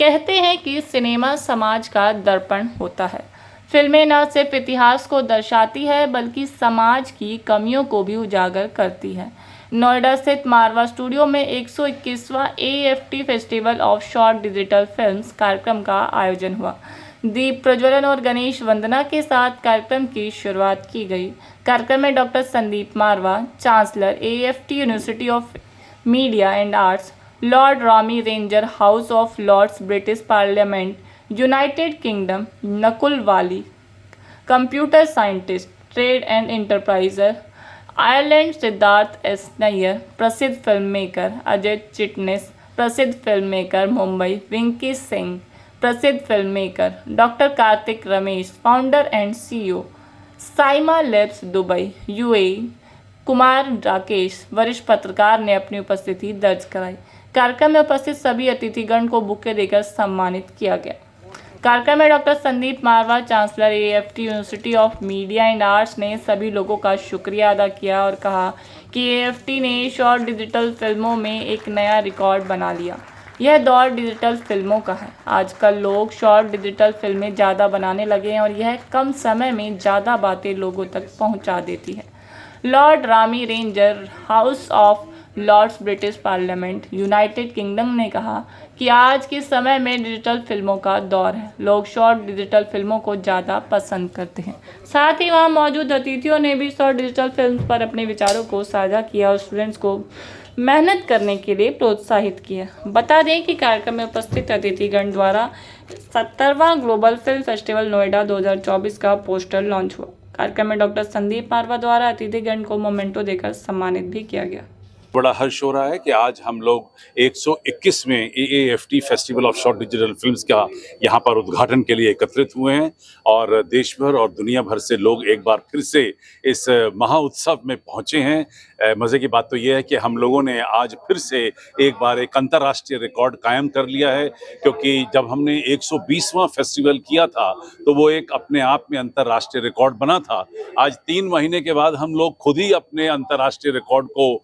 कहते हैं कि सिनेमा समाज का दर्पण होता है। फिल्में न सिर्फ इतिहास को दर्शाती है बल्कि समाज की कमियों को भी उजागर करती है। नोएडा स्थित मारवा स्टूडियो में 121वां AFT festival of short digital films कार्यक्रम का आयोजन हुआ। दीप प्रज्वलन और गणेश वंदना के साथ कार्यक्रम की शुरुआत की गई। कार्यक्रम में doctor Sandeep Marwah, chancellor AFT university of media and Arts, Lord Rami ranger, House of Lords, British Parliament, United Kingdom, Nakul Wali, computer scientist, trade and enterpriser, Ireland, Siddharth S Nayar, प्रसिद्ध फिल्म मेकर, अजय चिटनिस, प्रसिद्ध फिल्म मेकर, मुंबई, विंकी सिंह, प्रसिद्ध film maker, doctor Karthik Ramesh, founder and CEO, Saima Labs Dubai, UAE, Kumar Rakesh, वरिष्ठ पत्रकार ने अपनी उपस्थिति दर्ज कराई। कार्यक्रम में उपस्थित सभी अतिथिगण को बुके देकर सम्मानित किया गया। कार्यक्रम में doctor Sandeep Marwah, chancellor AFT university of media and arts ने सभी लोगों का शुक्रिया अदा किया और कहा कि AFT ने शॉर्ट डिजिटल फिल्मों में एक नया रिकॉर्ड बना लिया। यह दौर डिजिटल फिल्मों का है। आजकल लोग शॉर्ट डिजिटल फिल्में ज़्यादा बनाने लगे हैं और यह कम समय में ज़्यादा बातें लोगों तक पहुंचा देती है। Lord Rami ranger, House of Lords, British Parliament, United Kingdom ने कहा कि आज के समय में डिजिटल फिल्मों का दौर है। लोग शॉर्ट डिजिटल फिल्मों को ज़्यादा पसंद करते हैं। साथ ही वहां मौजूद अतिथियों ने भी शॉर्ट डिजिटल फिल्म पर अपने विचारों को साझा किया और स्टूडेंट्स को मेहनत करने के लिए प्रोत्साहित किया। बता दें कि कार्यक्रम में उपस्थित अतिथिगण द्वारा 70वां ग्लोबल फिल्म फेस्टिवल नोएडा 2024 का पोस्टर लॉन्च हुआ। कार्यक्रम में डॉक्टर संदीप मारवा द्वारा अतिथिगण को मोमेंटो देकर सम्मानित भी किया गया। बड़ा हर्ष हो रहा है कि आज हम लोग 121वें AAFT festival of short digital films का यहाँ पर उद्घाटन के लिए एकत्रित हुए हैं और देश भर और दुनिया भर से लोग एक बार फिर से इस महा उत्सव में पहुँचे हैं। मज़े की बात तो ये है कि हम लोगों ने आज फिर से एक बार एक अंतर्राष्ट्रीय रिकॉर्ड कायम कर लिया है, क्योंकि जब हमने 120वां फेस्टिवल किया था तो वो एक अपने आप में अंतर्राष्ट्रीय रिकॉर्ड बना था। आज 3 महीने के बाद हम लोग खुद ही अपने अंतर्राष्ट्रीय रिकॉर्ड को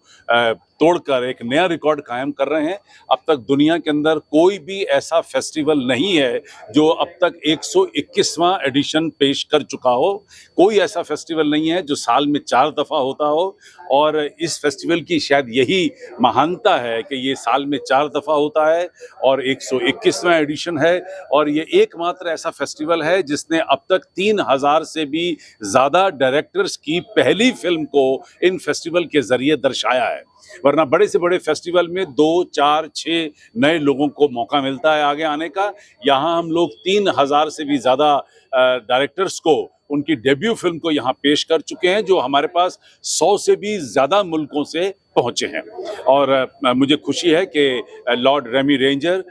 तोड़कर एक नया रिकॉर्ड कायम कर रहे हैं। अब तक दुनिया के अंदर कोई भी ऐसा फेस्टिवल नहीं है जो अब तक 121वां एडिशन पेश कर चुका हो। कोई ऐसा फेस्टिवल नहीं है जो साल में 4 दफ़ा होता हो, और इस फेस्टिवल की शायद यही महानता है कि ये साल में 4 दफ़ा होता है और 121वां एडिशन है। और ये एकमात्र ऐसा फेस्टिवल है जिसने अब तक 3000 से भी ज़्यादा डायरेक्टर्स की पहली फिल्म को इन फेस्टिवल के ज़रिए दर्शाया है। वरना बड़े से बड़े फेस्टिवल में 2, 4, 6 नए लोगों को मौका मिलता है आगे आने का। यहाँ हम लोग 3000 से भी ज़्यादा डायरेक्टर्स को उनकी डेब्यू फिल्म को यहाँ पेश कर चुके हैं, जो हमारे पास 100 से भी ज़्यादा मुल्कों से पहुँचे हैं। और मुझे खुशी है कि लॉर्ड रेमी रेंजर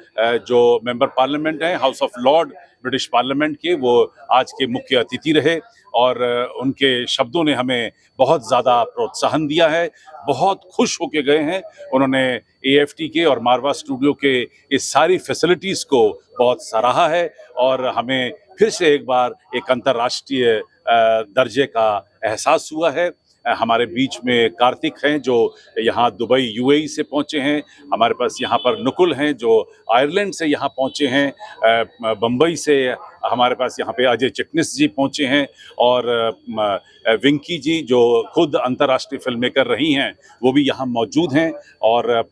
जो मेंबर पार्लियामेंट हैं, house of Lord British parliament के, वो आज के मुख्य अतिथि रहे और उनके शब्दों ने हमें बहुत ज़्यादा प्रोत्साहन दिया है। बहुत खुश होके गए हैं। उन्होंने AFT के और मारवा स्टूडियो के इस सारी फैसिलिटीज़ को बहुत सराहा है और हमें फिर से एक बार एक अंतर्राष्ट्रीय दर्जे का एहसास हुआ है। हमारे बीच में कार्तिक हैं जो यहाँ दुबई UAE से पहुँचे हैं। हमारे पास यहाँ पर नकुल हैं जो आयरलैंड से यहाँ पहुँचे हैं। बम्बई से हमारे पास यहाँ पे अजय चिटनिस जी पहुँचे हैं और विंकी जी जो खुद अंतर्राष्ट्रीय फिल्म मेकर रही हैं वो भी यहाँ मौजूद हैं। और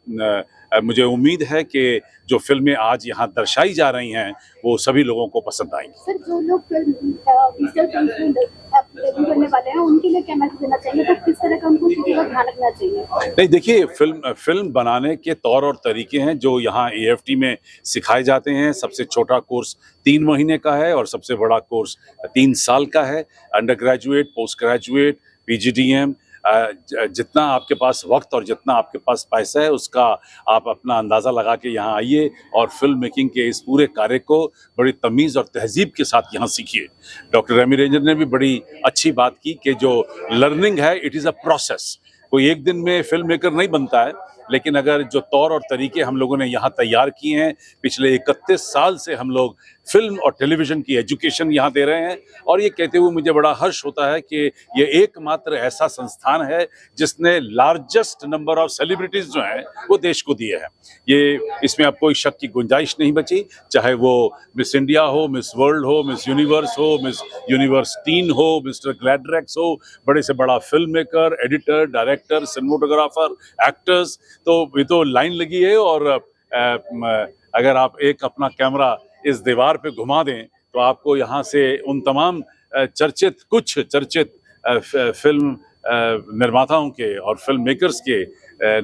मुझे उम्मीद है कि जो फिल्में आज यहाँ दर्शाई जा रही हैं वो सभी लोगों को पसंद आएंगी। सर, जो लोग डेब्यू करने वाले हैं उनके लिए क्या मैसेज देना चाहिए, तो किस तरह का उनको चीज़ों का ध्यान रखना चाहिए? नहीं, देखिए, फिल्म बनाने के तौर और तरीके हैं जो यहाँ AFT में सिखाए जाते हैं। सबसे छोटा कोर्स 3 महीने का है और सबसे बड़ा कोर्स 3 साल का है। Under graduate, post graduate, PGDM, जितना आपके पास वक्त और जितना आपके पास पैसा है उसका आप अपना अंदाज़ा लगा के यहाँ आइए और फिल्म मेकिंग के इस पूरे कार्य को बड़ी तमीज़ और तहजीब के साथ यहाँ सीखिए। डॉक्टर रेमी रेंजर ने भी बड़ी अच्छी बात की कि जो लर्निंग है, इट इज़ अ प्रोसेस। कोई एक दिन में फिल्म मेकर नहीं बनता है। लेकिन अगर जो तौर और तरीके हम लोगों ने यहाँ तैयार किए हैं, पिछले 31 साल से हम लोग फिल्म और टेलीविज़न की एजुकेशन यहाँ दे रहे हैं, और ये कहते हुए मुझे बड़ा हर्ष होता है कि ये एकमात्र ऐसा संस्थान है जिसने लार्जेस्ट नंबर ऑफ सेलिब्रिटीज़ जो हैं वो देश को दिए हैं। ये इसमें अब कोई शक की गुंजाइश नहीं बची, चाहे वो मिस इंडिया हो, मिस वर्ल्ड हो, मिस यूनिवर्स हो, मिस यूनिवर्स टीन हो, मिस्टर ग्लैडरेक्स हो, बड़े से बड़ा film maker, editor, director, cinematographer, actors, तो ये तो लाइन लगी है। और अगर आप एक अपना कैमरा इस दीवार पे घुमा दें तो आपको यहाँ से उन तमाम कुछ चर्चित फिल्म निर्माताओं के और फिल्म मेकर्स के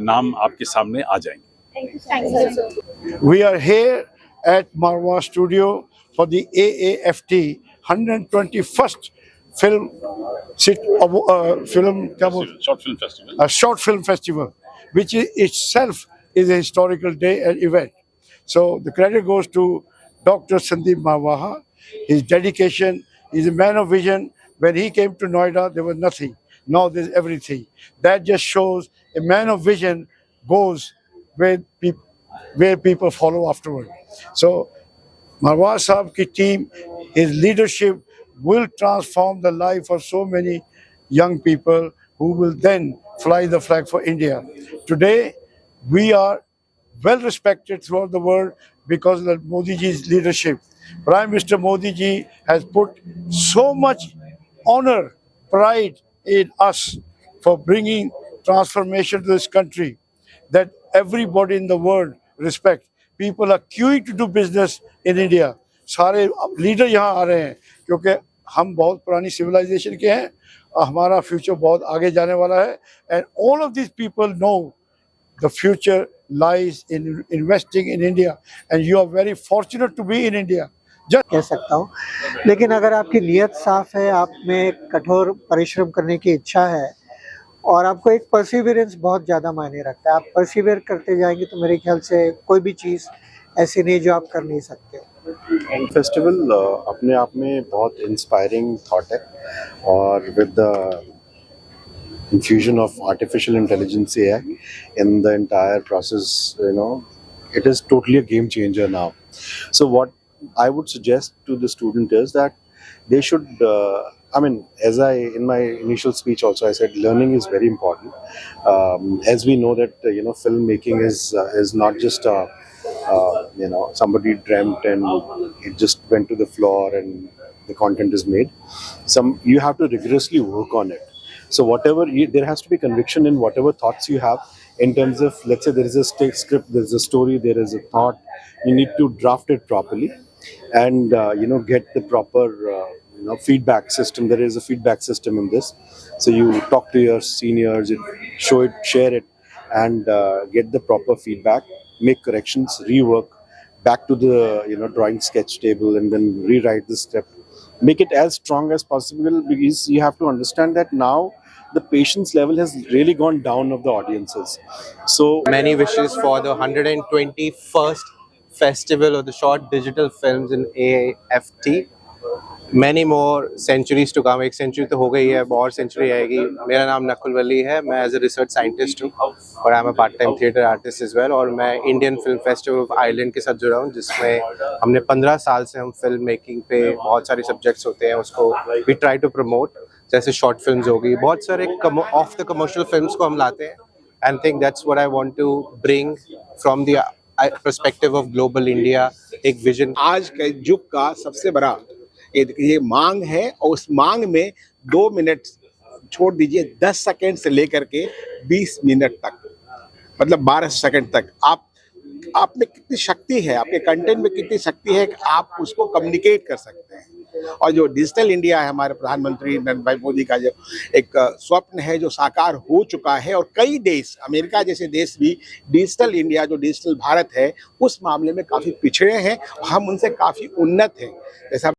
नाम आपके सामने आ जाएंगे। We are here at Marwa Studio for the AAFT 121st film short film festival, which itself is a historical day and event. So the credit goes to Dr. Sandeep Marwaha. His dedication, he's a man of vision. When he came to Noida, there was nothing. Now there's everything. That just shows a man of vision goes where people follow afterward. So Marwa Saab ki team, his leadership will transform the life of so many young people who will then fly the flag for India. Today, we are well respected throughout the world because of Modi ji's leadership. Prime Minister Modi ji has put so much honor, pride in us for bringing transformation to this country that everybody in the world respect. People are queuing to do business in India. सारे leader यहाँ आ रहे हैं क्योंकि हम बहुत पुरानी civilisation के हैं और हमारा फ्यूचर बहुत आगे जाने वाला है. And all of these people know the future lies in investing in India, and you are very fortunate to be in India. कह सकता हूँ, लेकिन अगर आपकी नीयत साफ है, आप में कठोर परिश्रम करने की इच्छा है और आपको एक परसिवियरेंस बहुत ज़्यादा मायने रखता है, आप परसिवियर करते जाएंगे तो मेरे ख्याल से कोई भी चीज़ ऐसी नहीं जो आप कर नहीं सकते. फेस्टिवल अपने आप में बहुत इंस्पायरिंग थॉट है और with the infusion of artificial intelligence AI in the entire process, it is totally a game changer now. So what I would suggest to the student is that they should, as in my initial speech also I said, learning is very important. As we know that, filmmaking is not just, somebody dreamt and it just went to the floor and the content is made. You have to rigorously work on it. So there has to be conviction in whatever thoughts you have in terms of, let's say there is a script, there is a story, there is a thought, you need to draft it properly and, get the proper, feedback system. There is a feedback system in this. So you talk to your seniors, show it, share it and get the proper feedback, make corrections, rework, back to the, drawing sketch table and then rewrite the script. Make it as strong as possible because you have to understand that now the patience level has really gone down of the audiences. So many wishes for the 121st Festival of the Short Digital Films in AAFT. Many more centuries to come. एक century तो हो गई है, बहुत century आएगी. मेरा नाम नकुल वली है, मैं as a research scientist हूँ और I'm a part-time theatre artist as well. और मैं Indian Film Festival of Ireland के साथ जुड़ा हूँ जिसमें हमने 15 साल से हम film making पे बहुत सारे subjects होते हैं उसको we try to promote. जैसे short films होगी, बहुत सारे off the commercial films को हम लाते हैं. And I think that's what I want to bring from the perspective of global India, एक vision. आज के युग का सबसे बड़ा ये मांग है और उस मांग में 2 मिनट छोड़ दीजिए 10 सेकंड से लेकर के 20 मिनट तक, मतलब 12 सेकंड तक आप में कितनी शक्ति है, आपके कंटेंट में कितनी शक्ति है कि आप उसको कम्युनिकेट कर सकते हैं. और जो डिजिटल इंडिया है हमारे प्रधानमंत्री नरेंद्र भाई मोदी का जो एक स्वप्न है जो साकार हो चुका है और कई देश, अमेरिका जैसे देश भी डिजिटल इंडिया जो डिजिटल भारत है उस मामले में काफ़ी पिछड़े हैं, हम उनसे काफ़ी उन्नत हैं. जैसा